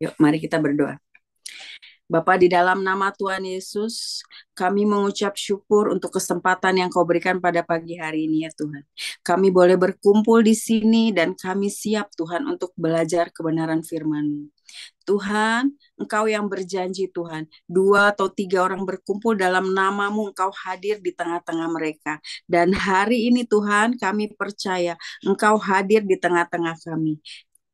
Yuk, mari kita berdoa. Bapa, di dalam nama Tuhan Yesus, kami mengucap syukur untuk kesempatan yang Kau berikan pada pagi hari ini ya Tuhan. Kami boleh berkumpul di sini dan kami siap Tuhan untuk belajar kebenaran firman-Mu. Tuhan, Engkau yang berjanji Tuhan, dua atau tiga orang berkumpul dalam namamu, Engkau hadir di tengah-tengah mereka. Dan hari ini Tuhan, kami percaya Engkau hadir di tengah-tengah kami.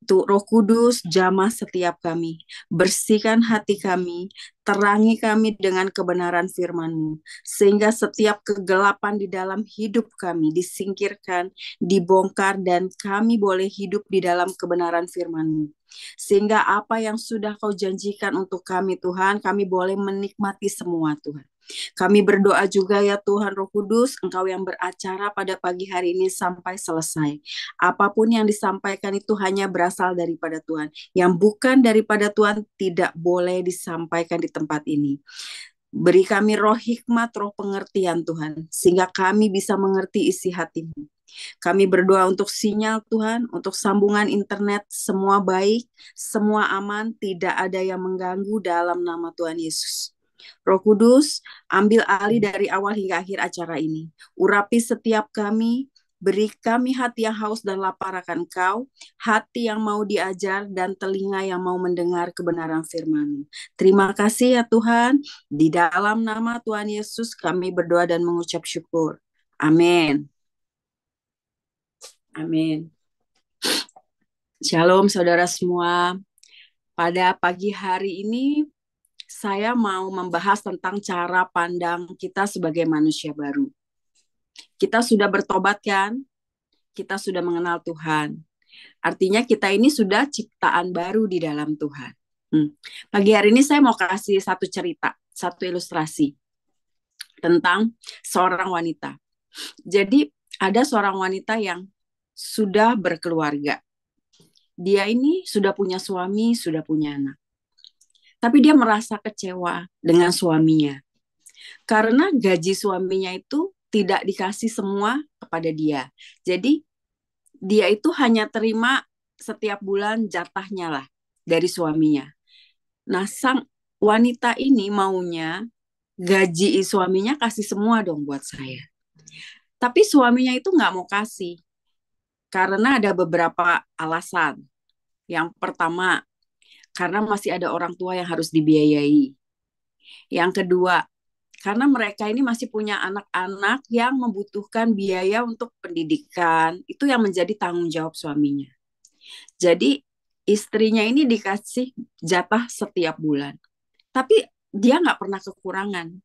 Tuh, Roh Kudus, jamah setiap kami, bersihkan hati kami, terangi kami dengan kebenaran firman-Mu, sehingga setiap kegelapan di dalam hidup kami disingkirkan, dibongkar, dan kami boleh hidup di dalam kebenaran firman-Mu. Sehingga apa yang sudah Kau janjikan untuk kami, Tuhan, kami boleh menikmati semua, Tuhan. Kami berdoa juga ya Tuhan Roh Kudus, Engkau yang beracara pada pagi hari ini sampai selesai. Apapun yang disampaikan itu hanya berasal daripada Tuhan. Yang bukan daripada Tuhan tidak boleh disampaikan di tempat ini. Beri kami roh hikmat, roh pengertian Tuhan, sehingga kami bisa mengerti isi hati-Mu. Kami berdoa untuk sinyal Tuhan, untuk sambungan internet, semua baik, semua aman, tidak ada yang mengganggu dalam nama Tuhan Yesus. Roh Kudus, ambil alih dari awal hingga akhir acara ini. Urapi setiap kami, beri kami hati yang haus dan lapar akan Kau, hati yang mau diajar dan telinga yang mau mendengar kebenaran firman-Mu. Terima kasih ya Tuhan, di dalam nama Tuhan Yesus kami berdoa dan mengucap syukur. Amin. Amin. Shalom saudara semua. Pada pagi hari ini saya mau membahas tentang cara pandang kita sebagai manusia baru. Kita sudah bertobat kan? Kita sudah mengenal Tuhan. Artinya kita ini sudah ciptaan baru di dalam Tuhan. Pagi hari ini saya mau kasih satu cerita, satu ilustrasi tentang seorang wanita. Jadi ada seorang wanita yang sudah berkeluarga. Dia ini sudah punya suami, sudah punya anak. Tapi dia merasa kecewa dengan suaminya. Karena gaji suaminya itu tidak dikasih semua kepada dia. Jadi dia itu hanya terima setiap bulan jatahnya lah dari suaminya. Nah, sang wanita ini maunya gaji suaminya kasih semua dong buat saya. Tapi suaminya itu nggak mau kasih karena ada beberapa alasan. Yang pertama, karena masih ada orang tua yang harus dibiayai. Yang kedua, karena mereka ini masih punya anak-anak yang membutuhkan biaya untuk pendidikan. Itu yang menjadi tanggung jawab suaminya. Jadi istrinya ini dikasih jatah setiap bulan. Tapi dia nggak pernah kekurangan.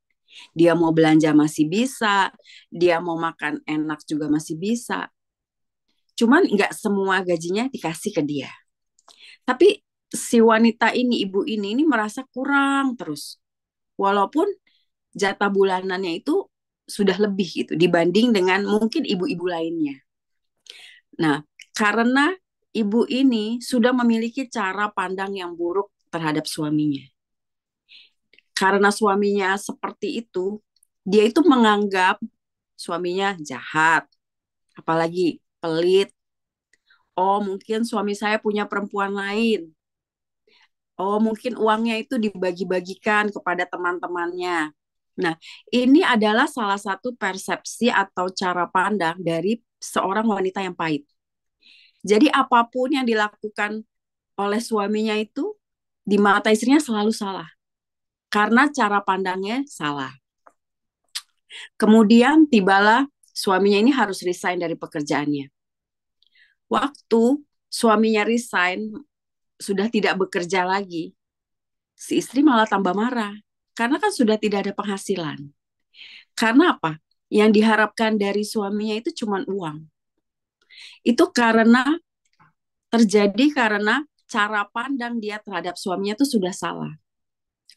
Dia mau belanja masih bisa, dia mau makan enak juga masih bisa. Cuman nggak semua gajinya dikasih ke dia. Tapi si wanita ini, ibu ini merasa kurang terus. Walaupun jatah bulanannya itu sudah lebih gitu dibanding dengan mungkin ibu-ibu lainnya. Nah, karena ibu ini sudah memiliki cara pandang yang buruk terhadap suaminya. Karena suaminya seperti itu, dia itu menganggap suaminya jahat, apalagi pelit. Oh, mungkin suami saya punya perempuan lain. Oh, mungkin uangnya itu dibagi-bagikan kepada teman-temannya. Nah, ini adalah salah satu persepsi atau cara pandang dari seorang wanita yang pahit. Jadi apapun yang dilakukan oleh suaminya itu di mata istrinya selalu salah karena cara pandangnya salah. Kemudian tibalah suaminya ini harus resign dari pekerjaannya. Waktu suaminya resign sudah tidak bekerja lagi, si istri malah tambah marah karena kan sudah tidak ada penghasilan. Karena apa? Yang diharapkan dari suaminya itu cuma uang. Itu karena cara pandang dia terhadap suaminya itu sudah salah.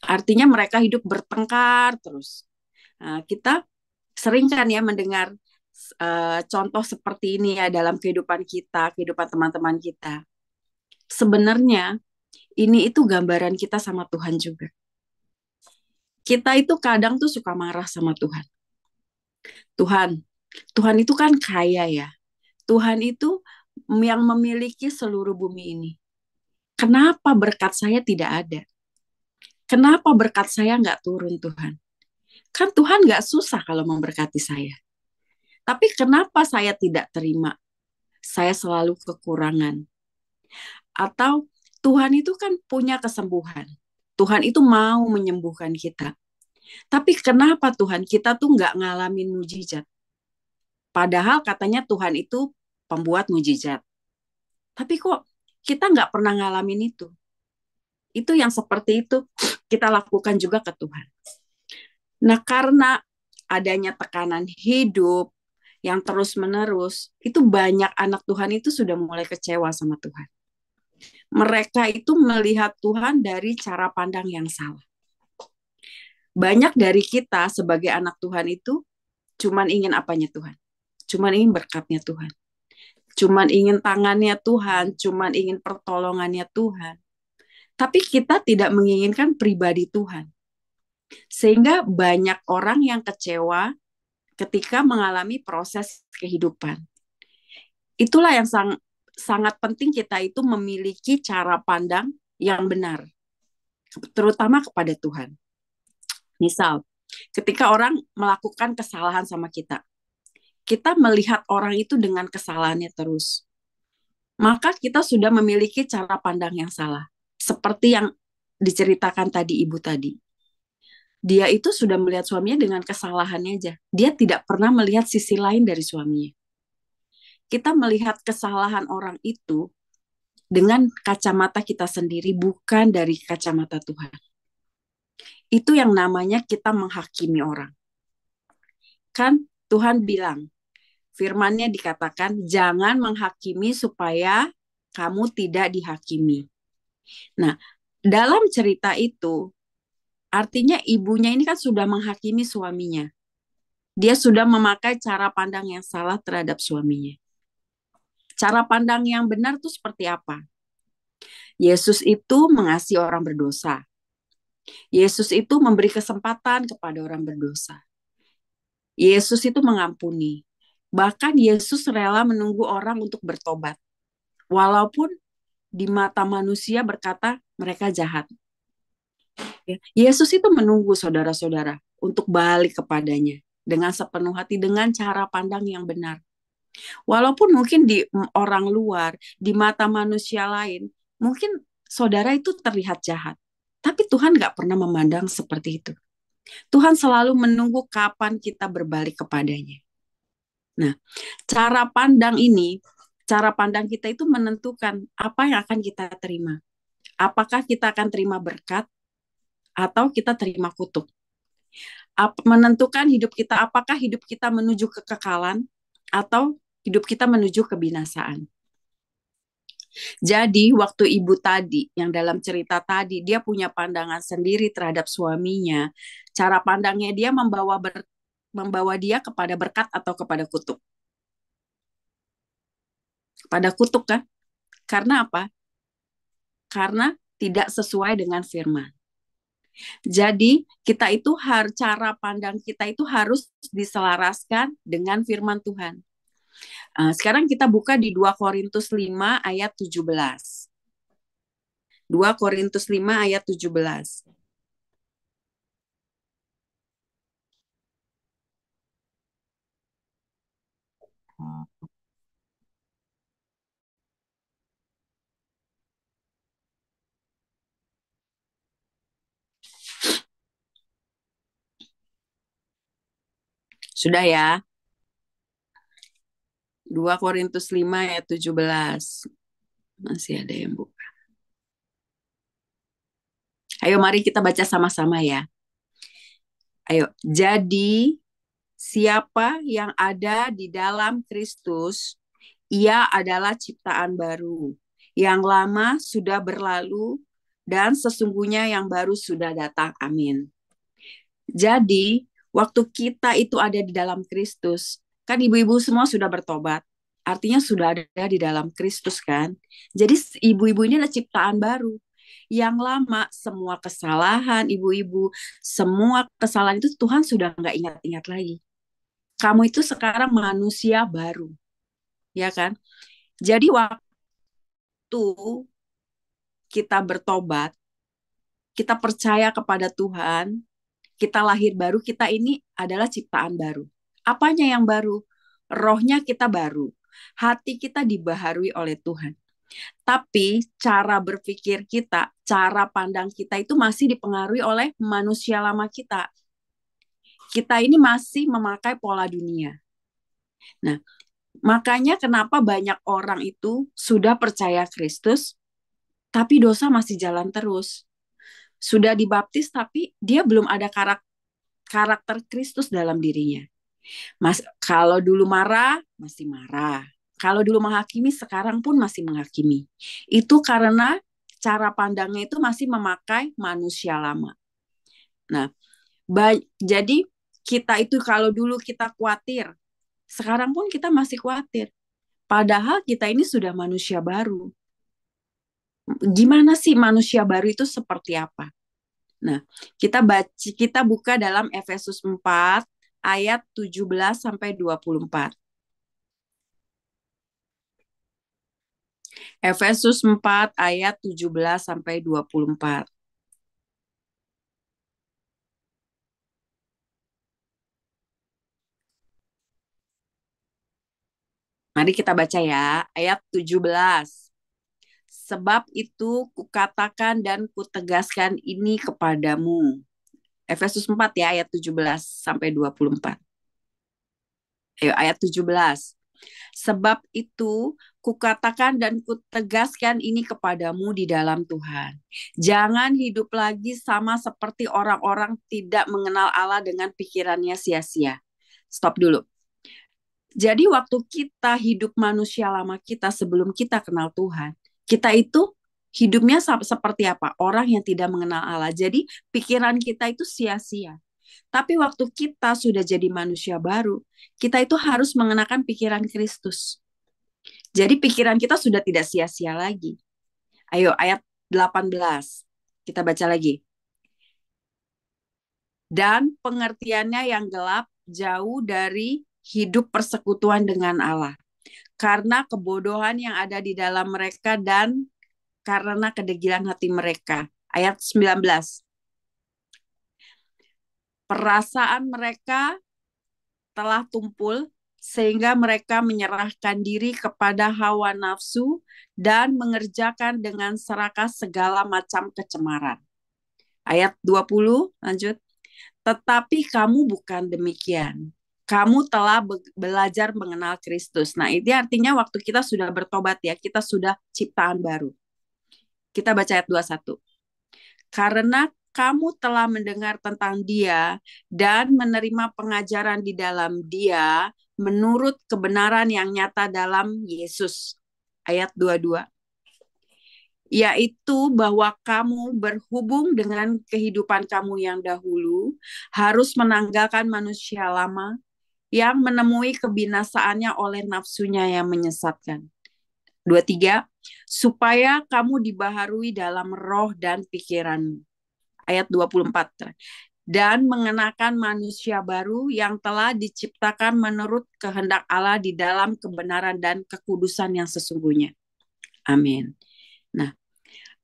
Artinya mereka hidup bertengkar terus. Nah, kita sering kan ya mendengar contoh seperti ini ya dalam kehidupan kita, kehidupan teman-teman kita. Sebenarnya ini itu gambaran kita sama Tuhan juga. Kita itu kadang tuh suka marah sama Tuhan. Tuhan, Tuhan itu kan kaya ya. Tuhan itu yang memiliki seluruh bumi ini. Kenapa berkat saya tidak ada? Kenapa berkat saya nggak turun Tuhan? Kan Tuhan nggak susah kalau memberkati saya. Tapi kenapa saya tidak terima? Saya selalu kekurangan. Atau Tuhan itu kan punya kesembuhan. Tuhan itu mau menyembuhkan kita. Tapi kenapa Tuhan kita tuh nggak ngalamin mujizat? Padahal katanya Tuhan itu pembuat mujizat. Tapi kok kita nggak pernah ngalamin itu? Itu yang seperti itu kita lakukan juga ke Tuhan. Nah, karena adanya tekanan hidup yang terus-menerus, itu banyak anak Tuhan itu sudah mulai kecewa sama Tuhan. Mereka itu melihat Tuhan dari cara pandang yang salah. Banyak dari kita sebagai anak Tuhan itu cuman ingin apanya Tuhan? Cuman ingin berkatnya Tuhan. Cuman ingin tangannya Tuhan, cuman ingin pertolongannya Tuhan. Tapi kita tidak menginginkan pribadi Tuhan. Sehingga banyak orang yang kecewa ketika mengalami proses kehidupan. Itulah yang sangat penting kita itu memiliki cara pandang yang benar, terutama kepada Tuhan. Misal, ketika orang melakukan kesalahan sama kita, kita melihat orang itu dengan kesalahannya terus, maka kita sudah memiliki cara pandang yang salah. Seperti yang diceritakan tadi ibu tadi. Dia itu sudah melihat suaminya dengan kesalahannya aja. Dia tidak pernah melihat sisi lain dari suaminya. Kita melihat kesalahan orang itu dengan kacamata kita sendiri, bukan dari kacamata Tuhan. Itu yang namanya kita menghakimi orang. Kan Tuhan bilang, firman-Nya dikatakan, jangan menghakimi supaya kamu tidak dihakimi. Nah, dalam cerita itu, artinya ibunya ini kan sudah menghakimi suaminya. Dia sudah memakai cara pandang yang salah terhadap suaminya. Cara pandang yang benar itu seperti apa? Yesus itu mengasihi orang berdosa. Yesus itu memberi kesempatan kepada orang berdosa. Yesus itu mengampuni. Bahkan Yesus rela menunggu orang untuk bertobat. Walaupun di mata manusia berkata mereka jahat. Yesus itu menunggu saudara-saudara untuk balik kepadanya dengan sepenuh hati, dengan cara pandang yang benar. Walaupun mungkin di orang luar, di mata manusia lain, mungkin saudara itu terlihat jahat. Tapi Tuhan nggak pernah memandang seperti itu. Tuhan selalu menunggu kapan kita berbalik kepadanya. Nah, cara pandang kita itu menentukan apa yang akan kita terima. Apakah kita akan terima berkat atau kita terima kutuk. Menentukan hidup kita, apakah hidup kita menuju kekekalan atau hidup kita menuju kebinasaan. Jadi waktu ibu tadi, yang dalam cerita tadi, dia punya pandangan sendiri terhadap suaminya. Cara pandangnya dia membawa dia kepada berkat atau kepada kutuk. Kepada kutuk kan? Karena apa? Karena tidak sesuai dengan firman. Jadi kita itu cara pandang kita itu harus diselaraskan dengan firman Tuhan. Sekarang kita buka di 2 Korintus 5 ayat 17. 2 Korintus 5 ayat 17. Sudah ya? 2 Korintus 5 ayat 17. Masih ada yang buka. Ayo mari kita baca sama-sama ya. Ayo, jadi siapa yang ada di dalam Kristus, ia adalah ciptaan baru. Yang lama sudah berlalu dan sesungguhnya yang baru sudah datang. Amin. Jadi, waktu kita itu ada di dalam Kristus, kan ibu-ibu semua sudah bertobat. Artinya sudah ada di dalam Kristus kan. Jadi ibu-ibu ini adalah ciptaan baru. Yang lama semua kesalahan ibu-ibu, semua kesalahan itu Tuhan sudah nggak ingat-ingat lagi. Kamu itu sekarang manusia baru, ya kan? Jadi waktu kita bertobat, kita percaya kepada Tuhan, kita lahir baru, kita ini adalah ciptaan baru. Apanya yang baru? Rohnya kita baru. Hati kita dibaharui oleh Tuhan. Tapi cara berpikir kita, cara pandang kita itu masih dipengaruhi oleh manusia lama kita. Kita ini masih memakai pola dunia. Nah, makanya kenapa banyak orang itu sudah percaya Kristus, tapi dosa masih jalan terus. Sudah dibaptis, tapi dia belum ada karakter Kristus dalam dirinya. Mas, kalau dulu marah, masih marah. Kalau dulu menghakimi, sekarang pun masih menghakimi. Itu karena cara pandangnya itu masih memakai manusia lama. Nah, jadi kita itu kalau dulu kita khawatir, sekarang pun kita masih khawatir. Padahal kita ini sudah manusia baru. Gimana sih manusia baru itu seperti apa? Nah, kita buka dalam Efesus 4 ayat 17 sampai 24. Efesus 4 ayat 17 sampai 24. Mari kita baca ya, ayat 17. Sebab itu kukatakan dan kutegaskan ini kepadamu. Efesus 4 ya, ayat 17 sampai 24. Ayo, ayat 17. Sebab itu kukatakan dan kutegaskan ini kepadamu di dalam Tuhan. Jangan hidup lagi sama seperti orang-orang tidak mengenal Allah dengan pikirannya sia-sia. Stop dulu. Jadi waktu kita hidup manusia lama kita sebelum kita kenal Tuhan, kita itu hidupnya seperti apa? Orang yang tidak mengenal Allah. Jadi pikiran kita itu sia-sia. Tapi waktu kita sudah jadi manusia baru, kita itu harus mengenakan pikiran Kristus. Jadi pikiran kita sudah tidak sia-sia lagi. Ayo ayat 18. Kita baca lagi. Dan pengertiannya yang gelap jauh dari hidup persekutuan dengan Allah. Karena kebodohan yang ada di dalam mereka dan karena kedegilan hati mereka. Ayat 19. Perasaan mereka telah tumpul sehingga mereka menyerahkan diri kepada hawa nafsu dan mengerjakan dengan serakah segala macam kecemaran. Ayat 20, lanjut. Tetapi kamu bukan demikian. Kamu telah belajar mengenal Kristus. Nah, ini artinya waktu kita sudah bertobat ya, kita sudah ciptaan baru. Kita baca ayat 21. Karena kamu telah mendengar tentang Dia dan menerima pengajaran di dalam Dia menurut kebenaran yang nyata dalam Yesus. Ayat 22. Yaitu bahwa kamu berhubung dengan kehidupan kamu yang dahulu harus menanggalkan manusia lama yang menemui kebinasaannya oleh nafsunya yang menyesatkan. 23. Supaya kamu dibaharui dalam roh dan pikiranmu. Ayat 24. Dan mengenakan manusia baru yang telah diciptakan menurut kehendak Allah di dalam kebenaran dan kekudusan yang sesungguhnya. Amin. Nah,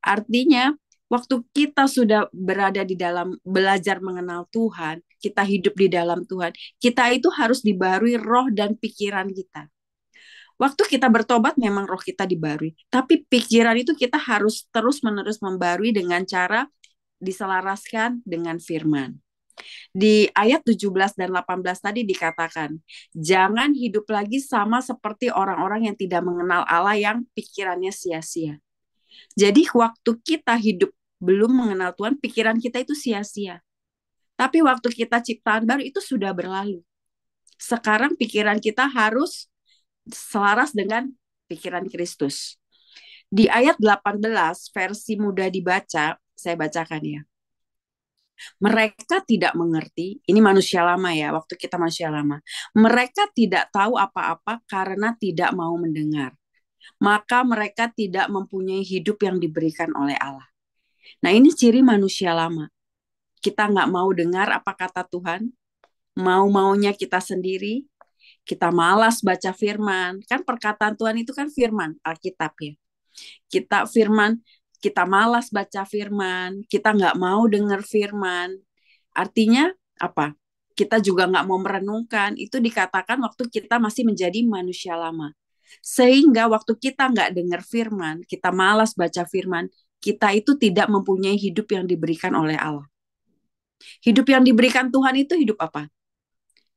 artinya waktu kita sudah berada di dalam belajar mengenal Tuhan, kita hidup di dalam Tuhan, kita itu harus dibaharui roh dan pikiran kita. Waktu kita bertobat memang roh kita dibarui, tapi pikiran itu kita harus terus-menerus membarui dengan cara diselaraskan dengan firman. Di ayat 17 dan 18 tadi dikatakan, jangan hidup lagi sama seperti orang-orang yang tidak mengenal Allah yang pikirannya sia-sia. Jadi waktu kita hidup belum mengenal Tuhan, pikiran kita itu sia-sia. Tapi waktu kita ciptaan baru itu sudah berlalu. Sekarang pikiran kita harus selaras dengan pikiran Kristus. Di ayat 18 versi mudah dibaca, saya bacakan ya. Mereka tidak mengerti, ini manusia lama ya, waktu kita manusia lama. Mereka tidak tahu apa-apa karena tidak mau mendengar. Maka mereka tidak mempunyai hidup yang diberikan oleh Allah. Nah ini ciri manusia lama. Kita nggak mau dengar apa kata Tuhan, mau-maunya kita sendiri, kita malas baca firman. Kan perkataan Tuhan itu kan firman, Alkitab ya. Kita firman, kita malas baca firman, kita nggak mau dengar firman. Artinya apa? Kita juga nggak mau merenungkan. Itu dikatakan waktu kita masih menjadi manusia lama. Sehingga waktu kita nggak dengar firman, kita malas baca firman, kita itu tidak mempunyai hidup yang diberikan oleh Allah. Hidup yang diberikan Tuhan itu hidup apa?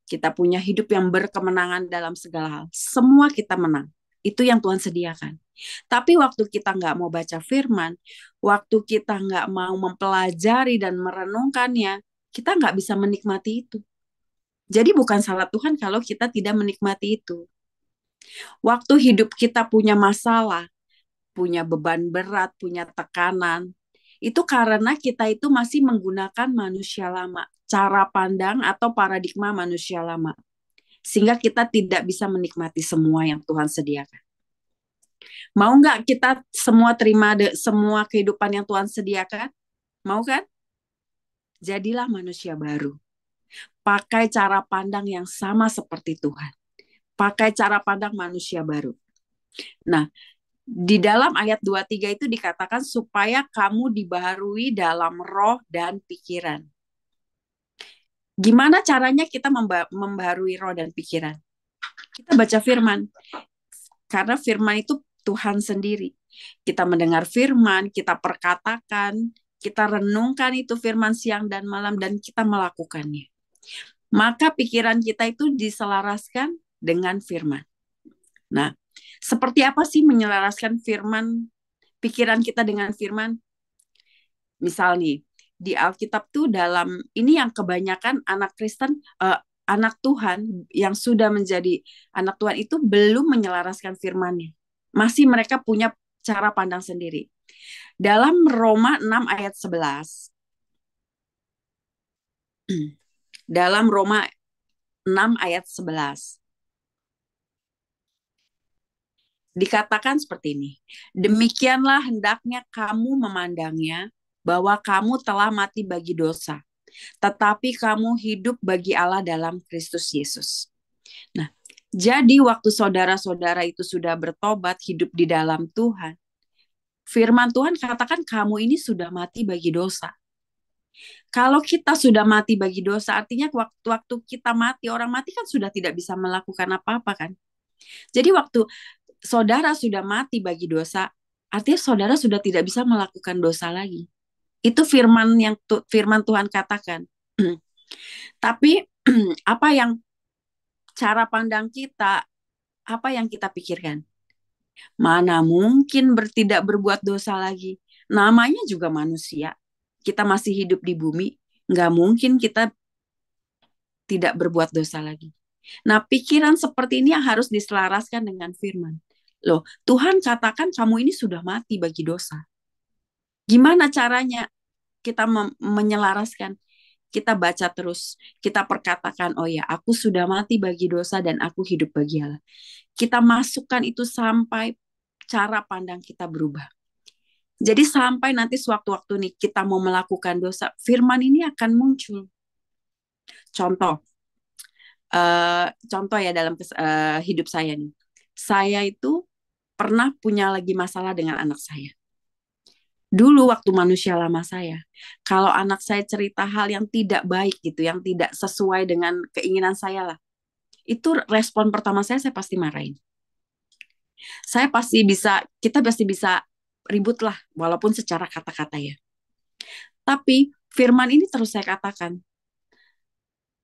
Kita punya hidup yang berkemenangan dalam segala hal. Semua kita menang. Itu yang Tuhan sediakan. Tapi waktu kita nggak mau baca firman, waktu kita nggak mau mempelajari dan merenungkannya, kita nggak bisa menikmati itu. Jadi bukan salah Tuhan kalau kita tidak menikmati itu. Waktu hidup kita punya masalah, punya beban berat, punya tekanan, itu karena kita itu masih menggunakan manusia lama, cara pandang atau paradigma manusia lama. Sehingga kita tidak bisa menikmati semua yang Tuhan sediakan. Mau nggak kita semua terima semua kehidupan yang Tuhan sediakan? Mau kan? Jadilah manusia baru. Pakai cara pandang yang sama seperti Tuhan. Pakai cara pandang manusia baru. Nah, di dalam ayat 23 itu dikatakan supaya kamu dibaharui dalam roh dan pikiran. Gimana caranya kita membaharui roh dan pikiran? Kita baca firman. Karena firman itu Tuhan sendiri. Kita mendengar firman, kita perkatakan, kita renungkan itu firman siang dan malam, dan kita melakukannya. Maka pikiran kita itu diselaraskan dengan firman. Nah, seperti apa sih menyelaraskan firman, pikiran kita dengan firman? Misal nih, di Alkitab tuh dalam, ini yang kebanyakan anak Kristen, anak Tuhan yang sudah menjadi anak Tuhan itu belum menyelaraskan firman-Nya. Masih mereka punya cara pandang sendiri. Dalam Roma 6 ayat 11, dalam Roma 6 ayat 11, dikatakan seperti ini. Demikianlah hendaknya kamu memandangnya, bahwa kamu telah mati bagi dosa, tetapi kamu hidup bagi Allah dalam Kristus Yesus. Nah, jadi waktu saudara-saudara itu sudah bertobat, hidup di dalam Tuhan, firman Tuhan katakan kamu ini sudah mati bagi dosa. Kalau kita sudah mati bagi dosa, artinya waktu kita mati, orang mati kan sudah tidak bisa melakukan apa-apa kan. Jadi waktu saudara sudah mati bagi dosa, artinya saudara sudah tidak bisa melakukan dosa lagi. Itu firman Tuhan katakan. Tapi apa yang cara pandang kita, apa yang kita pikirkan? Mana mungkin tidak berbuat dosa lagi? Namanya juga manusia. Kita masih hidup di bumi, nggak mungkin kita tidak berbuat dosa lagi. Nah, pikiran seperti ini yang harus diselaraskan dengan firman. Loh, Tuhan katakan kamu ini sudah mati bagi dosa. Gimana caranya kita menyelaraskan? Kita baca terus, kita perkatakan, oh ya, aku sudah mati bagi dosa dan aku hidup bagi Allah. Kita masukkan itu sampai cara pandang kita berubah. Jadi sampai nanti sewaktu-waktu nih kita mau melakukan dosa, firman ini akan muncul. Contoh, contoh ya dalam hidup saya nih. Saya itu pernah punya lagi masalah dengan anak saya. Dulu waktu manusia lama saya, kalau anak saya cerita hal yang tidak baik gitu, yang tidak sesuai dengan keinginan saya lah, itu respon pertama saya pasti marahin. Kita pasti bisa ribut lah, walaupun secara kata-kata ya. Tapi firman ini terus saya katakan,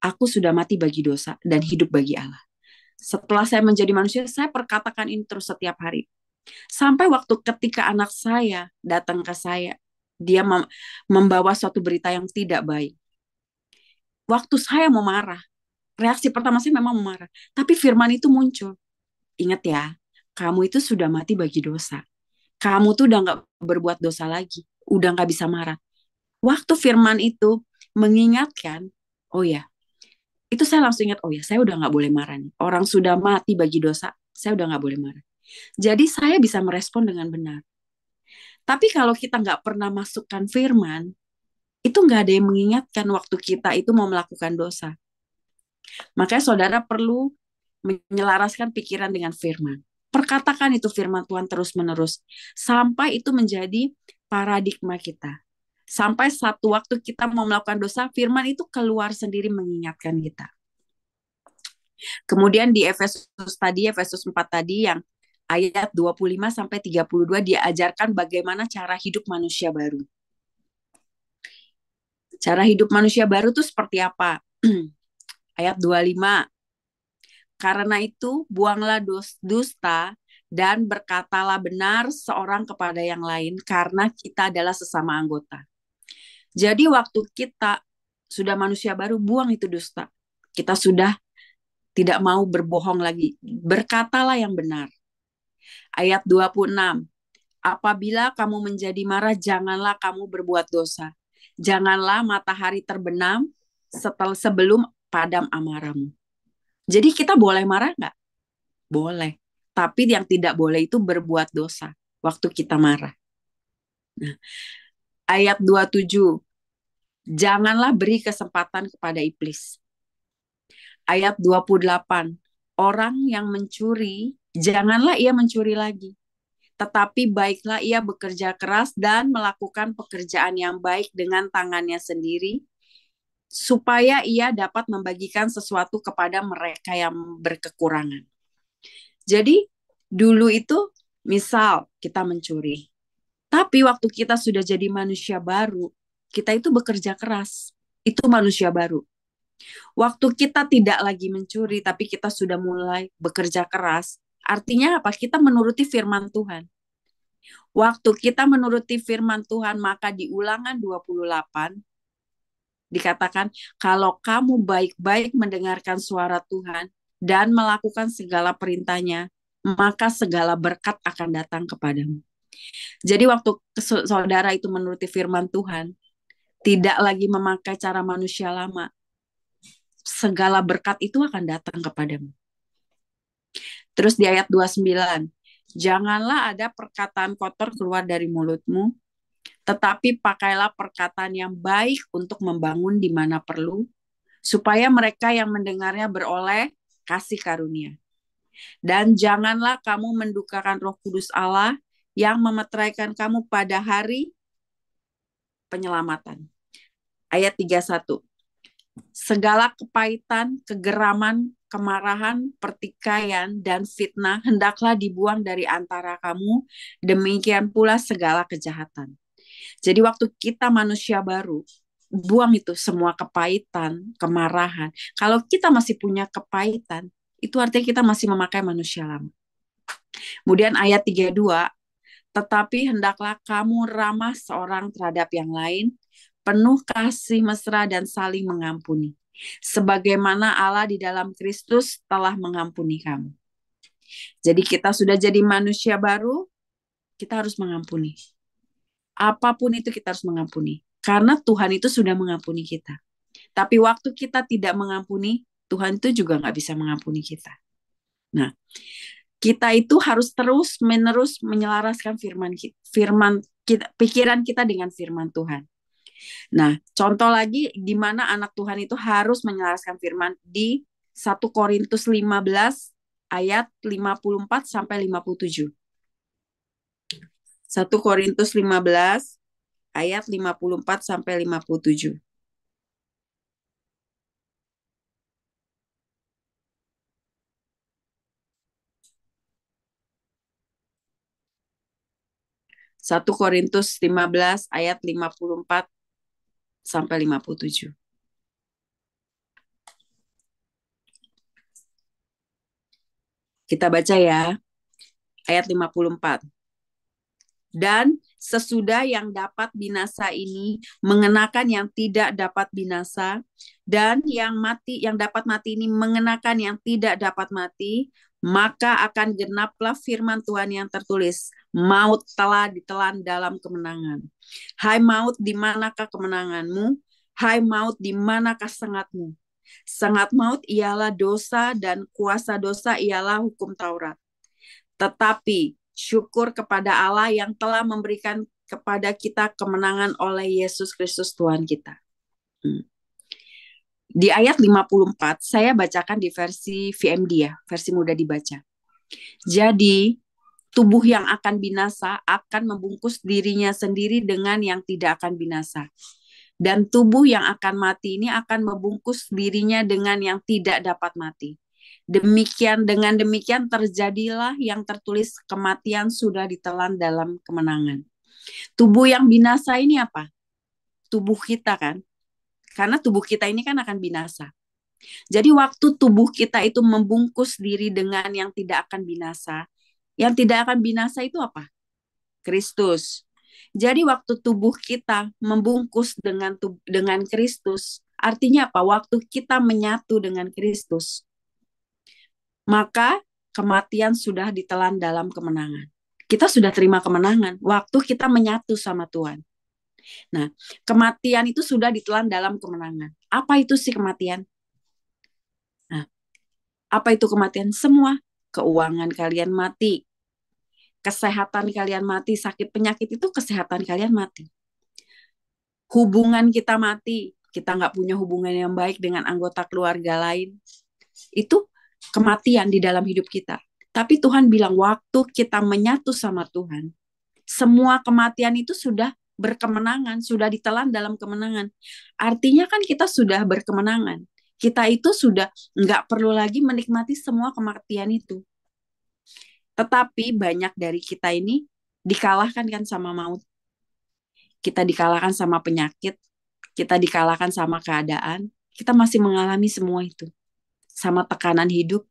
aku sudah mati bagi dosa dan hidup bagi Allah. Setelah saya menjadi manusia, saya perkatakan ini terus setiap hari. Sampai waktu ketika anak saya datang ke saya, dia membawa suatu berita yang tidak baik. Waktu saya mau marah, reaksi pertama saya memang marah. Tapi firman itu muncul. Ingat ya, kamu itu sudah mati bagi dosa. Kamu tuh udah gak berbuat dosa lagi. Udah gak bisa marah. Waktu firman itu mengingatkan, oh ya, itu saya langsung ingat, oh ya, saya udah gak boleh marah nih. Orang sudah mati bagi dosa, saya udah gak boleh marah. Jadi saya bisa merespon dengan benar. Tapi kalau kita nggak pernah masukkan firman, itu nggak ada yang mengingatkan waktu kita itu mau melakukan dosa. Makanya saudara perlu menyelaraskan pikiran dengan firman. Perkatakan itu firman Tuhan terus-menerus. Sampai itu menjadi paradigma kita. Sampai satu waktu kita mau melakukan dosa, firman itu keluar sendiri mengingatkan kita. Kemudian di Efesus 4 tadi yang ayat 25 sampai 32 diajarkan bagaimana cara hidup manusia baru. Cara hidup manusia baru itu seperti apa? Ayat 25. Karena itu buanglah dusta dan berkatalah benar seorang kepada yang lain karena kita adalah sesama anggota. Jadi waktu kita sudah manusia baru, buang itu dusta. Kita sudah tidak mau berbohong lagi. Berkatalah yang benar. Ayat 26. Apabila kamu menjadi marah, janganlah kamu berbuat dosa. Janganlah matahari terbenam sebelum padam amarahmu. Jadi kita boleh marah nggak? Boleh. Tapi yang tidak boleh itu berbuat dosa waktu kita marah. Nah, ayat 27. Janganlah beri kesempatan kepada iblis. Ayat 28. Orang yang mencuri, janganlah ia mencuri lagi. Tetapi baiklah ia bekerja keras dan melakukan pekerjaan yang baik dengan tangannya sendiri, supaya ia dapat membagikan sesuatu kepada mereka yang berkekurangan. Jadi dulu itu misal kita mencuri, tapi waktu kita sudah jadi manusia baru, kita itu bekerja keras, itu manusia baru. Waktu kita tidak lagi mencuri, tapi kita sudah mulai bekerja keras, artinya apa? Kita menuruti firman Tuhan. Waktu kita menuruti firman Tuhan, maka di Ulangan 28 dikatakan, kalau kamu baik-baik mendengarkan suara Tuhan dan melakukan segala perintahnya, maka segala berkat akan datang kepadamu. Jadi waktu saudara itu menuruti firman Tuhan, tidak lagi memakai cara manusia lama, segala berkat itu akan datang kepadamu. Terus di ayat 29, janganlah ada perkataan kotor keluar dari mulutmu, tetapi pakailah perkataan yang baik untuk membangun di mana perlu, supaya mereka yang mendengarnya beroleh kasih karunia. Dan janganlah kamu mendukakan Roh Kudus Allah yang memeteraikan kamu pada hari penyelamatan. Ayat 31. Segala kepahitan, kegeraman, kemarahan, pertikaian, dan fitnah hendaklah dibuang dari antara kamu, demikian pula segala kejahatan. Jadi waktu kita manusia baru, buang itu semua kepahitan, kemarahan. Kalau kita masih punya kepahitan, itu artinya kita masih memakai manusia lama. Kemudian ayat 32, tetapi hendaklah kamu ramah seorang terhadap yang lain, penuh kasih mesra dan saling mengampuni. Sebagaimana Allah di dalam Kristus telah mengampuni kamu. Jadi kita sudah jadi manusia baru, kita harus mengampuni. Apapun itu kita harus mengampuni. Karena Tuhan itu sudah mengampuni kita. Tapi waktu kita tidak mengampuni, Tuhan itu juga nggak bisa mengampuni kita. Nah, kita itu harus terus-menerus menyelaraskan firman kita, pikiran kita dengan firman Tuhan. Nah, contoh lagi di mana anak Tuhan itu harus menyelaraskan firman di 1 Korintus 15 ayat 54 sampai 57. 1 Korintus 15 ayat 54 sampai 57. Satu Korintus 15 ayat 54 sampai 57. Kita baca ya. Ayat 54. Dan sesudah yang dapat binasa ini mengenakan yang tidak dapat binasa, dan yang dapat mati ini mengenakan yang tidak dapat mati, maka akan genaplah firman Tuhan yang tertulis, maut telah ditelan dalam kemenangan. Hai maut, di manakah kemenanganmu? Hai maut, di manakah sengatmu? Sengat maut ialah dosa, dan kuasa dosa ialah hukum Taurat. Tetapi syukur kepada Allah yang telah memberikan kepada kita kemenangan oleh Yesus Kristus Tuhan kita. Di ayat 54, saya bacakan di versi VMD ya, versi mudah dibaca. Jadi, Tubuh yang akan binasa akan membungkus dirinya sendiri dengan yang tidak akan binasa. Dan tubuh yang akan mati ini akan membungkus dirinya dengan yang tidak dapat mati. Dengan demikian terjadilah yang tertulis, kematian sudah ditelan dalam kemenangan. Tubuh yang binasa ini apa? Tubuh kita kan? Karena tubuh kita ini kan akan binasa. Jadi waktu tubuh kita itu membungkus diri dengan yang tidak akan binasa, yang tidak akan binasa itu apa? Kristus. Jadi waktu tubuh kita membungkus dengan Kristus, artinya apa? Waktu kita menyatu dengan Kristus, maka kematian sudah ditelan dalam kemenangan. Kita sudah terima kemenangan waktu kita menyatu sama Tuhan. Nah, kematian itu sudah ditelan dalam kemenangan. Apa itu sih kematian? Nah, apa itu kematian? Semua keuangan kalian mati, kesehatan kalian mati, sakit penyakit itu kesehatan kalian mati. Hubungan kita mati, kita nggak punya hubungan yang baik dengan anggota keluarga lain, itu kematian di dalam hidup kita. Tapi Tuhan bilang waktu kita menyatu sama Tuhan, semua kematian itu sudah berkemenangan, sudah ditelan dalam kemenangan. Artinya kan kita sudah berkemenangan. Kita itu sudah nggak perlu lagi menikmati semua kematian itu. Tetapi banyak dari kita ini dikalahkan kan sama maut. Kita dikalahkan sama penyakit, kita dikalahkan sama keadaan, kita masih mengalami semua itu. Sama tekanan hidup.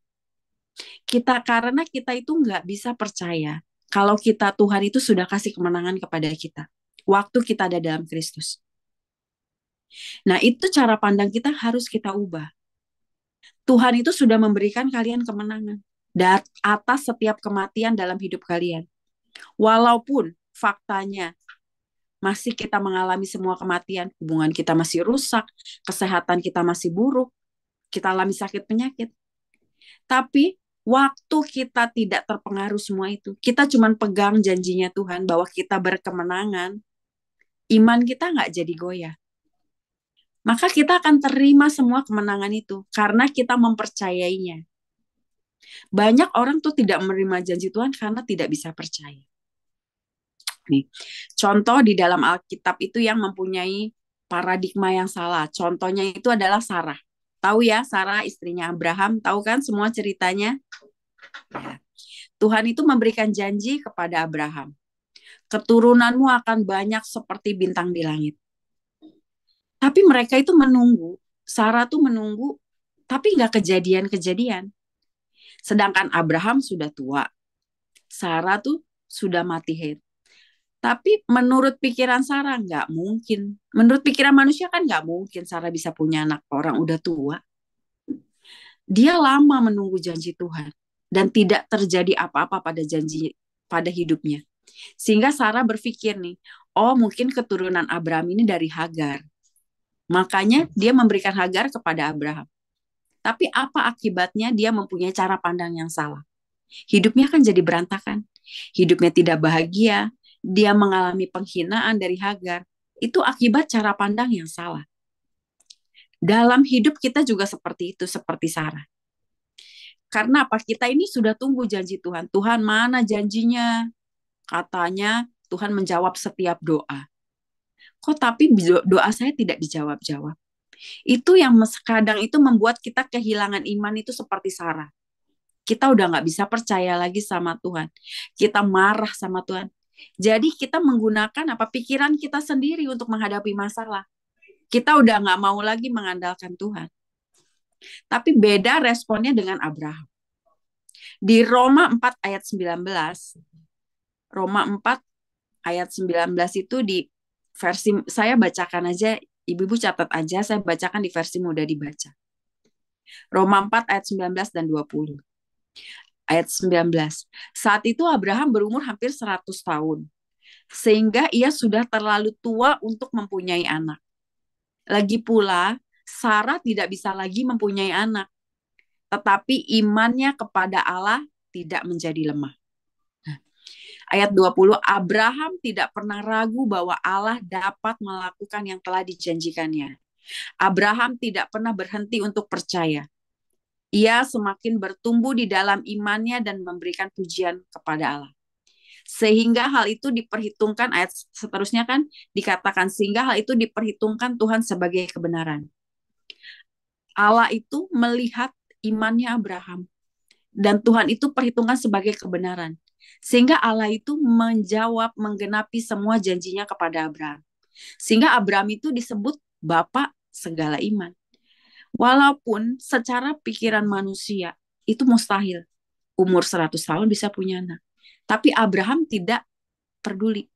Karena kita itu nggak bisa percaya kalau Tuhan itu sudah kasih kemenangan kepada kita. Waktu kita ada dalam Kristus. Nah itu cara pandang kita harus kita ubah. Tuhan itu sudah memberikan kalian kemenangan atas setiap kematian dalam hidup kalian. Walaupun faktanya masih kita mengalami semua kematian, hubungan kita masih rusak, kesehatan kita masih buruk, kita alami sakit penyakit. Tapi waktu kita tidak terpengaruh semua itu, kita cuma pegang janjinya Tuhan bahwa kita berkemenangan, iman kita nggak jadi goyah. Maka kita akan terima semua kemenangan itu karena kita mempercayainya. Banyak orang tuh tidak menerima janji Tuhan karena tidak bisa percaya. Nih, contoh di dalam Alkitab itu yang mempunyai paradigma yang salah. Contohnya itu adalah Sarah. Tahu ya, Sarah istrinya Abraham, tahu kan semua ceritanya? Ya. Tuhan itu memberikan janji kepada Abraham. Keturunanmu akan banyak seperti bintang di langit. Tapi mereka itu menunggu, Sarah tuh menunggu, tapi nggak kejadian-kejadian. Sedangkan Abraham sudah tua, Sarah tuh sudah mati haid. Tapi menurut pikiran Sarah nggak mungkin. Menurut pikiran manusia kan nggak mungkin Sarah bisa punya anak, orang udah tua. Dia lama menunggu janji Tuhan dan tidak terjadi apa-apa pada hidupnya. Sehingga Sarah berpikir nih, oh mungkin keturunan Abraham ini dari Hagar. Makanya dia memberikan Hagar kepada Abraham. Tapi apa akibatnya? Dia mempunyai cara pandang yang salah. Hidupnya kan jadi berantakan. Hidupnya tidak bahagia. Dia mengalami penghinaan dari Hagar. Itu akibat cara pandang yang salah. Dalam hidup kita juga seperti itu, seperti Sarah. Karena apa? Kita ini sudah tunggu janji Tuhan. Tuhan mana janjinya? Katanya Tuhan menjawab setiap doa. Kok tapi doa saya tidak dijawab-jawab? Itu yang kadang itu membuat kita kehilangan iman itu seperti Sarah. Kita udah nggak bisa percaya lagi sama Tuhan. Kita marah sama Tuhan. Jadi kita menggunakan pikiran kita sendiri untuk menghadapi masalah. Kita udah nggak mau lagi mengandalkan Tuhan. Tapi beda responnya dengan Abraham. Di Roma 4 ayat 19, Roma 4 ayat 19 itu di versi, saya bacakan aja, ibu-ibu catat aja, saya bacakan di versi mudah dibaca. Roma 4 ayat 19 dan 20. Ayat 19. Saat itu Abraham berumur hampir 100 tahun. Sehingga ia sudah terlalu tua untuk mempunyai anak. Lagi pula, Sarah tidak bisa lagi mempunyai anak. Tetapi imannya kepada Allah tidak menjadi lemah. Ayat 20, Abraham tidak pernah ragu bahwa Allah dapat melakukan yang telah dijanjikannya. Abraham tidak pernah berhenti untuk percaya. Ia semakin bertumbuh di dalam imannya dan memberikan pujian kepada Allah. Sehingga hal itu diperhitungkan, ayat seterusnya kan dikatakan, sehingga hal itu diperhitungkan Tuhan sebagai kebenaran. Allah itu melihat imannya Abraham. Dan Tuhan itu perhitungkan sebagai kebenaran. Sehingga Allah itu menjawab, menggenapi semua janjinya kepada Abraham. Sehingga Abraham itu disebut Bapak segala iman. Walaupun secara pikiran manusia itu mustahil. Umur 100 tahun bisa punya anak. Tapi Abraham tidak peduli.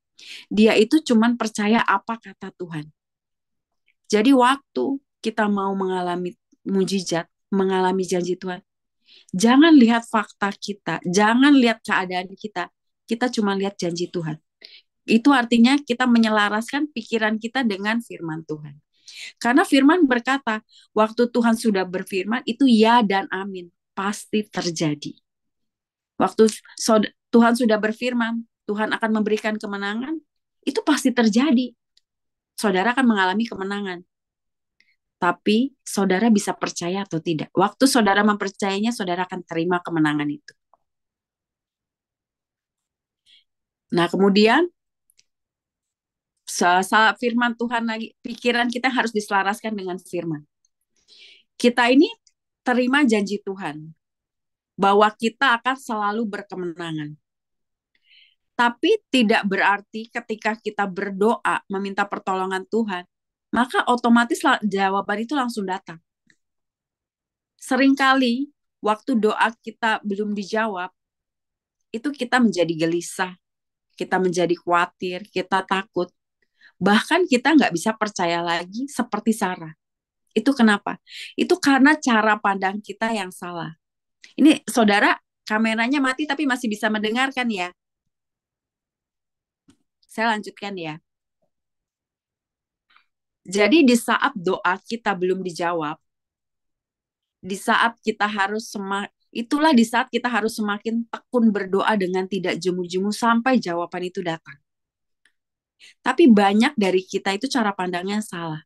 Dia itu cuman percaya apa kata Tuhan. Jadi waktu kita mau mengalami mujizat, mengalami janji Tuhan, jangan lihat fakta kita, jangan lihat keadaan kita cuma lihat janji Tuhan. Itu artinya kita menyelaraskan pikiran kita dengan firman Tuhan. Karena firman berkata, waktu Tuhan sudah berfirman, itu ya dan amin, pasti terjadi. Waktu Tuhan sudah berfirman, Tuhan akan memberikan kemenangan, itu pasti terjadi. Saudara akan mengalami kemenangan. Tapi saudara bisa percaya atau tidak. Waktu saudara mempercayainya, saudara akan terima kemenangan itu. Nah, kemudian firman Tuhan lagi, pikiran kita harus diselaraskan dengan firman. Kita ini terima janji Tuhan bahwa kita akan selalu berkemenangan. Tapi tidak berarti ketika kita berdoa meminta pertolongan Tuhan, maka otomatis jawaban itu langsung datang. Seringkali waktu doa kita belum dijawab, itu kita menjadi gelisah, kita menjadi khawatir, kita takut. Bahkan kita nggak bisa percaya lagi seperti Sarah. Itu kenapa? Itu karena cara pandang kita yang salah. Ini saudara, kameranya mati tapi masih bisa mendengarkan ya. Saya lanjutkan ya. Jadi di saat doa kita belum dijawab, di saat kita harus itulah di saat kita harus semakin tekun berdoa dengan tidak jemu-jemu sampai jawaban itu datang. Tapi banyak dari kita itu cara pandangnya salah.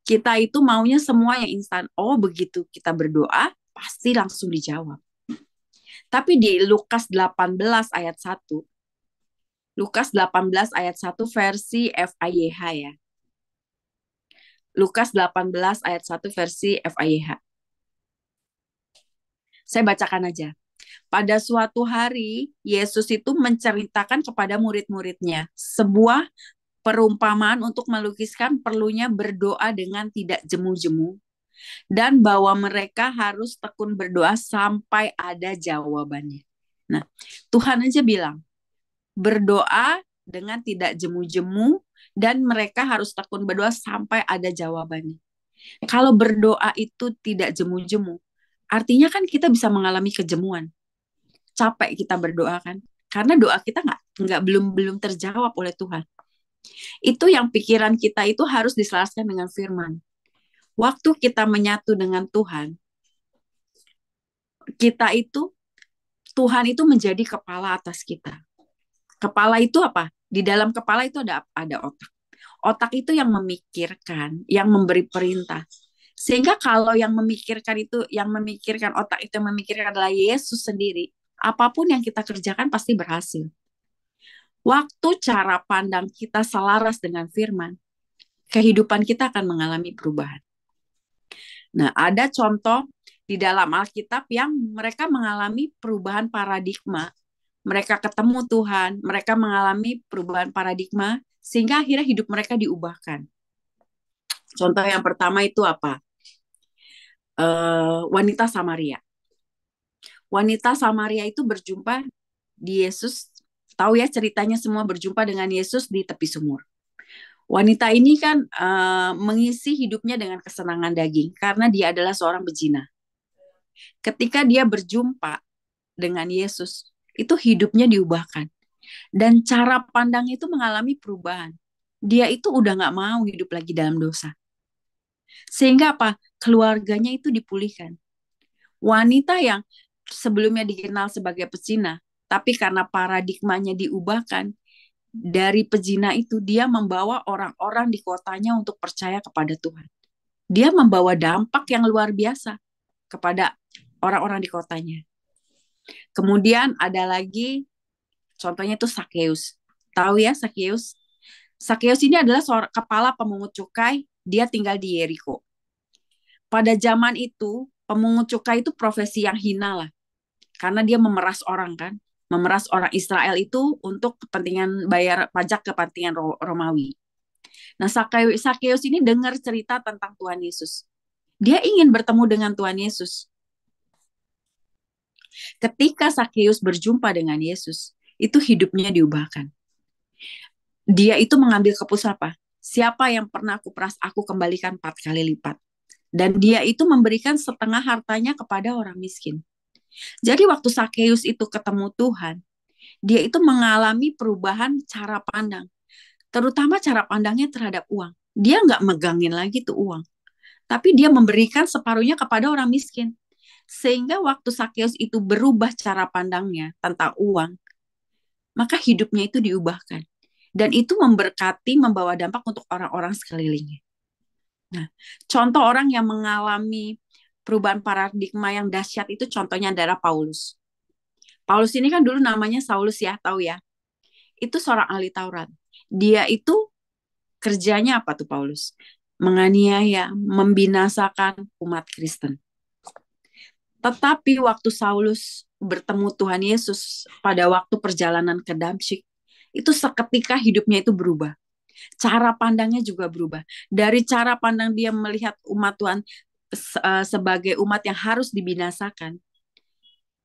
Kita itu maunya semua yang instan. Oh, begitu kita berdoa, pasti langsung dijawab. Tapi di Lukas 18 ayat 1, Lukas 18 ayat 1 versi FIYH ya. Lukas 18 ayat 1 versi FIYH. Saya bacakan aja. Pada suatu hari, Yesus itu menceritakan kepada murid-muridnya sebuah perumpamaan untuk melukiskan perlunya berdoa dengan tidak jemu-jemu dan bahwa mereka harus tekun berdoa sampai ada jawabannya. Nah, Tuhan aja bilang, berdoa dengan tidak jemu-jemu dan mereka harus tekun berdoa sampai ada jawabannya. Kalau berdoa itu tidak jemu-jemu, artinya kan kita bisa mengalami kejemuan. Capek kita berdoa kan, karena doa kita nggak belum terjawab oleh Tuhan. Itu yang pikiran kita itu harus diselaraskan dengan firman. Waktu kita menyatu dengan Tuhan, kita itu Tuhan itu menjadi kepala atas kita. Kepala itu apa? Di dalam kepala itu ada otak. Otak itu yang memikirkan, yang memberi perintah. Sehingga kalau yang memikirkan otak itu yang memikirkan adalah Yesus sendiri, apapun yang kita kerjakan pasti berhasil. Waktu cara pandang kita selaras dengan firman, kehidupan kita akan mengalami perubahan. Nah, ada contoh di dalam Alkitab yang mereka mengalami perubahan paradigma. Mereka ketemu Tuhan, mereka mengalami perubahan paradigma, sehingga akhirnya hidup mereka diubahkan. Contoh yang pertama itu apa? Wanita Samaria. Wanita Samaria itu berjumpa di Yesus. Tahu ya ceritanya, semua berjumpa dengan Yesus di tepi sumur. Wanita ini kan mengisi hidupnya dengan kesenangan daging karena dia adalah seorang bezina. Ketika dia berjumpa dengan Yesus, itu hidupnya diubahkan. Dan cara pandangnya itu mengalami perubahan. Dia itu udah gak mau hidup lagi dalam dosa. Sehingga apa? Keluarganya itu dipulihkan. Wanita yang sebelumnya dikenal sebagai pezina, tapi karena paradigmanya diubahkan, dari pezina itu dia membawa orang-orang di kotanya untuk percaya kepada Tuhan. Dia membawa dampak yang luar biasa kepada orang-orang di kotanya. Kemudian ada lagi Contohnya itu Sakeus. Tahu ya Sakeus? Sakeus ini adalah seorang kepala pemungut cukai, dia tinggal di Yeriko. Pada zaman itu, pemungut cukai itu profesi yang hina lah, karena dia memeras orang kan, memeras orang Israel itu untuk kepentingan bayar pajak kepentingan Romawi. Nah, Sakeus ini dengar cerita tentang Tuhan Yesus. Dia ingin bertemu dengan Tuhan Yesus. Ketika Sakeus berjumpa dengan Yesus, itu hidupnya diubahkan. Dia itu mengambil keputusan apa? Siapa yang pernah aku peras, aku kembalikan 4 kali lipat. Dan dia itu memberikan setengah hartanya kepada orang miskin. Jadi waktu Sakeus itu ketemu Tuhan, dia itu mengalami perubahan cara pandang. Terutama cara pandangnya terhadap uang. Dia nggak megangin lagi tuh uang. Tapi dia memberikan separuhnya kepada orang miskin. Sehingga waktu Sakeus itu berubah cara pandangnya tentang uang, maka hidupnya itu diubahkan. Dan itu memberkati, membawa dampak untuk orang-orang sekelilingnya. Nah, contoh orang yang mengalami perubahan paradigma yang dahsyat itu contohnya adalah Paulus. Paulus ini kan dulu namanya Saulus ya, tahu ya. Itu seorang ahli Taurat. Dia itu kerjanya apa tuh Paulus? Menganiaya, membinasakan umat Kristen. Tetapi waktu Saulus bertemu Tuhan Yesus pada waktu perjalanan ke Damsyik, itu seketika hidupnya itu berubah. Cara pandangnya juga berubah. Dari cara pandang dia melihat umat Tuhan sebagai umat yang harus dibinasakan.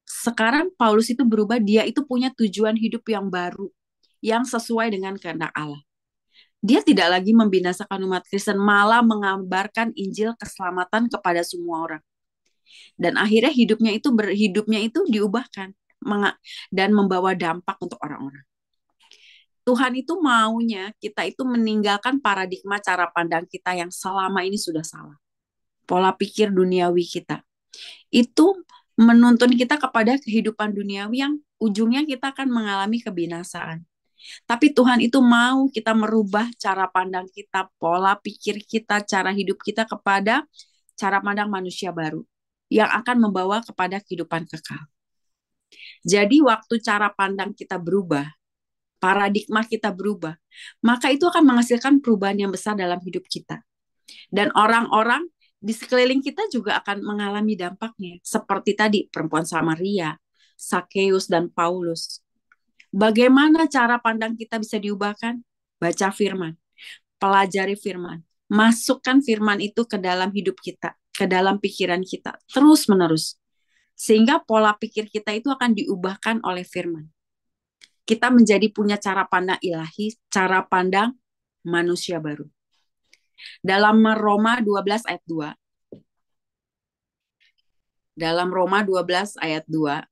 Sekarang Paulus itu berubah, dia itu punya tujuan hidup yang baru, yang sesuai dengan kehendak Allah. Dia tidak lagi membinasakan umat Kristen, malah mengabarkan Injil keselamatan kepada semua orang. Dan akhirnya hidupnya itu diubahkan dan membawa dampak untuk orang-orang. Tuhan itu maunya kita itu meninggalkan paradigma cara pandang kita yang selama ini sudah salah. Pola pikir duniawi kita. Itu menuntun kita kepada kehidupan duniawi yang ujungnya kita akan mengalami kebinasaan. Tapi Tuhan itu mau kita merubah cara pandang kita, pola pikir kita, cara hidup kita kepada cara pandang manusia baru yang akan membawa kepada kehidupan kekal. Jadi waktu cara pandang kita berubah, paradigma kita berubah, maka itu akan menghasilkan perubahan yang besar dalam hidup kita. Dan orang-orang di sekeliling kita juga akan mengalami dampaknya. Seperti tadi, perempuan Samaria, Sakeus, dan Paulus. Bagaimana cara pandang kita bisa diubahkan? Baca firman, pelajari firman, masukkan firman itu ke dalam hidup kita, ke dalam pikiran kita, terus-menerus. Sehingga pola pikir kita itu akan diubahkan oleh firman. Kita menjadi punya cara pandang ilahi, cara pandang manusia baru. Dalam Roma 12 ayat 2. Dalam Roma 12 ayat 2.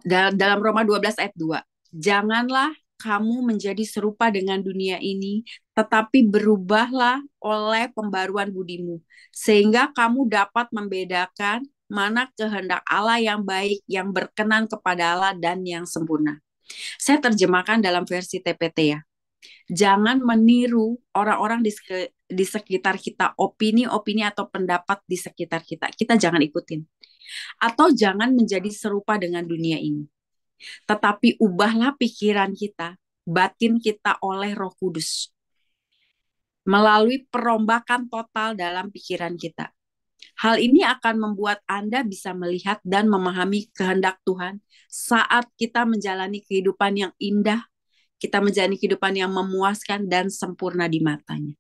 Dalam Roma 12 ayat 2. Janganlah kamu menjadi serupa dengan dunia ini, tetapi berubahlah oleh pembaruan budimu, sehingga kamu dapat membedakan mana kehendak Allah yang baik, yang berkenan kepada Allah, dan yang sempurna. Saya terjemahkan dalam versi TPT ya. Jangan meniru orang-orang di sekitar kita, opini-opini atau pendapat di sekitar kita. Kita jangan ikutin. Atau jangan menjadi serupa dengan dunia ini. Tetapi ubahlah pikiran kita, batin kita oleh Roh Kudus. Melalui perombakan total dalam pikiran kita. Hal ini akan membuat Anda bisa melihat dan memahami kehendak Tuhan saat kita menjalani kehidupan yang indah, kita menjalani kehidupan yang memuaskan dan sempurna di matanya.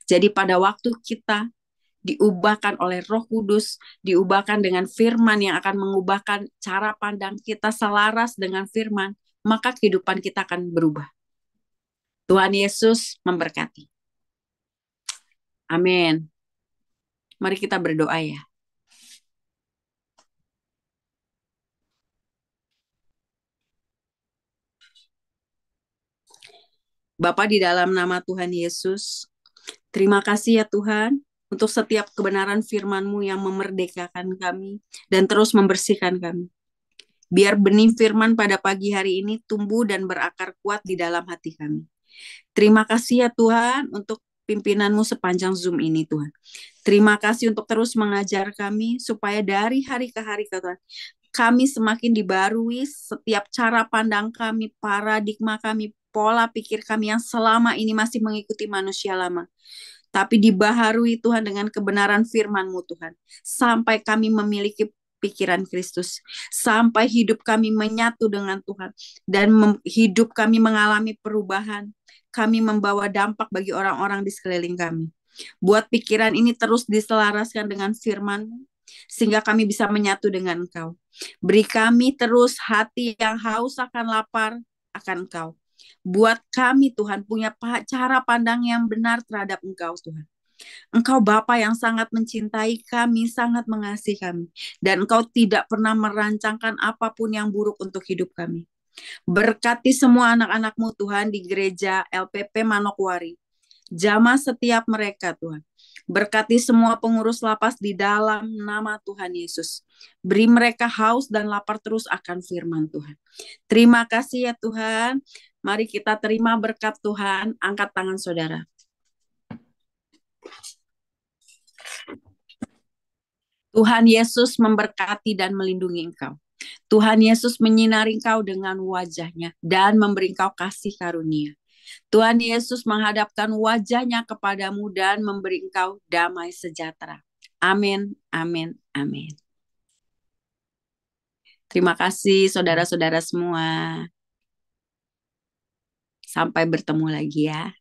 Jadi pada waktu kita diubahkan oleh Roh Kudus, diubahkan dengan firman yang akan mengubahkan cara pandang kita selaras dengan firman, maka kehidupan kita akan berubah. Tuhan Yesus memberkati. Amin. Mari kita berdoa ya. Bapa di dalam nama Tuhan Yesus, terima kasih ya Tuhan untuk setiap kebenaran firman-Mu yang memerdekakan kami dan terus membersihkan kami. Biar benih firman pada pagi hari ini tumbuh dan berakar kuat di dalam hati kami. Terima kasih ya Tuhan untuk pimpinan-Mu sepanjang Zoom ini Tuhan. Terima kasih untuk terus mengajar kami supaya dari hari ke hari Tuhan, kami semakin dibarui setiap cara pandang kami, paradigma kami, pola pikir kami yang selama ini masih mengikuti manusia lama. Tapi dibaharui Tuhan dengan kebenaran firman-Mu Tuhan. Sampai kami memiliki pikiran Kristus. Sampai hidup kami menyatu dengan Tuhan. Dan hidup kami mengalami perubahan. Kami membawa dampak bagi orang-orang di sekeliling kami. Buat pikiran ini terus diselaraskan dengan firman-Mu. Sehingga kami bisa menyatu dengan Engkau. Beri kami terus hati yang haus akan lapar akan Engkau. Buat kami Tuhan punya cara pandang yang benar terhadap Engkau Tuhan. Engkau Bapa yang sangat mencintai kami, sangat mengasihi kami. Dan Engkau tidak pernah merancangkan apapun yang buruk untuk hidup kami. Berkati semua anak-anak-Mu Tuhan di gereja LPP Manokwari. Jamah setiap mereka Tuhan. Berkati semua pengurus lapas di dalam nama Tuhan Yesus. Beri mereka haus dan lapar terus akan firman Tuhan. Terima kasih ya Tuhan. Mari kita terima berkat Tuhan. Angkat tangan saudara. Tuhan Yesus memberkati dan melindungi engkau. Tuhan Yesus menyinari engkau dengan wajah-Nya dan memberi engkau kasih karunia. Tuhan Yesus menghadapkan wajah-Nya kepadamu dan memberi engkau damai sejahtera. Amin, amin, amin. Terima kasih saudara-saudara semua. Sampai bertemu lagi ya.